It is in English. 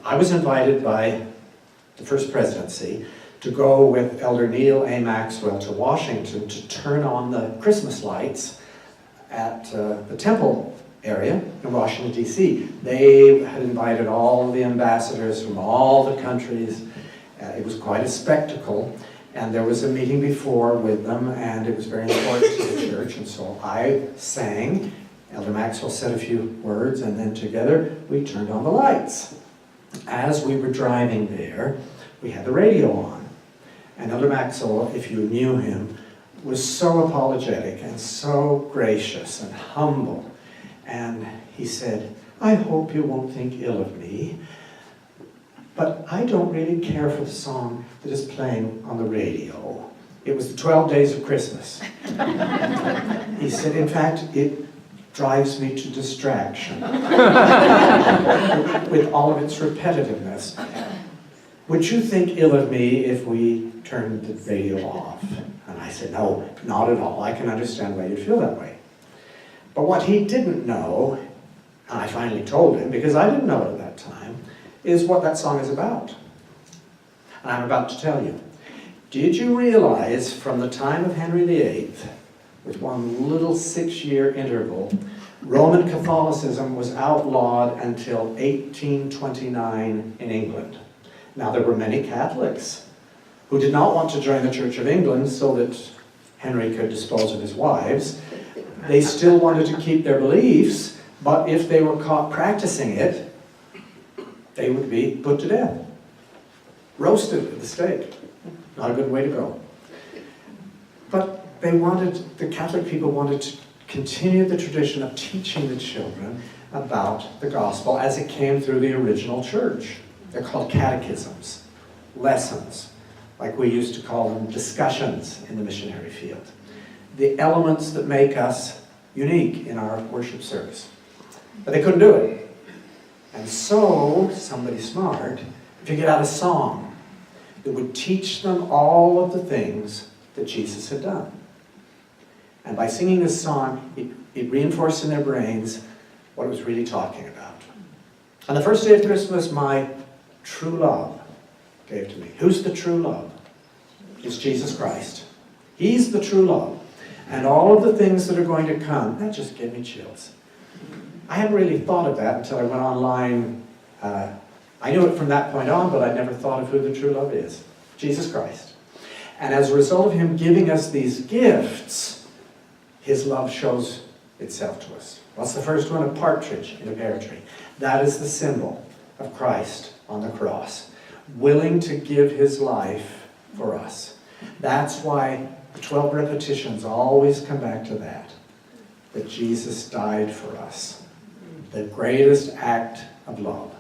I was invited by the First Presidency to go with Elder Neil A. Maxwell to Washington to turn on the Christmas lights at the temple area in Washington, D.C. They had invited all the ambassadors from all the countries. It was quite a spectacle, and there was a meeting before with them, and it was very important to the church, and so I sang. Elder Maxwell said a few words, and then together we turned on the lights. As we were driving there, we had the radio on. And Elder Maxwell, if you knew him, was so apologetic and so gracious and humble. And he said, "I hope you won't think ill of me, but I don't really care for the song that is playing on the radio. It was the 12 Days of Christmas." He said, "In fact, it drives me to distraction with all of its repetitiveness. Would you think ill of me if we turned the radio off?" And I said, "No, not at all. I can understand why you'd feel that way." But what he didn't know, and I finally told him, because I didn't know it at that time, is what that song is about. And I'm about to tell you. Did you realize from the time of Henry VIII, with one little 6-year interval, Roman Catholicism was outlawed until 1829 in England? Now, there were many Catholics who did not want to join the Church of England so that Henry could dispose of his wives. They still wanted to keep their beliefs, but if they were caught practicing it, they would be put to death. Roasted at the stake. Not a good way to go. But the Catholic people wanted to continue the tradition of teaching the children about the gospel as it came through the original church. They're called catechisms, lessons, like we used to call them discussions in the missionary field. The elements that make us unique in our worship service. But they couldn't do it. And so, somebody smart figured out a song that would teach them all of the things that Jesus had done. And by singing this song, it reinforced in their brains what it was really talking about. On the first day of Christmas, my true love gave to me. Who's the true love? It's Jesus Christ. He's the true love. And all of the things that are going to come, that just gave me chills. I hadn't really thought of that until I went online. I knew it from that point on, but I never thought of who the true love is. Jesus Christ. And as a result of him giving us these gifts, his love shows itself to us. What's the first one? A partridge in a pear tree. That is the symbol of Christ on the cross, willing to give his life for us. That's why the 12 repetitions always come back to that Jesus died for us. The greatest act of love.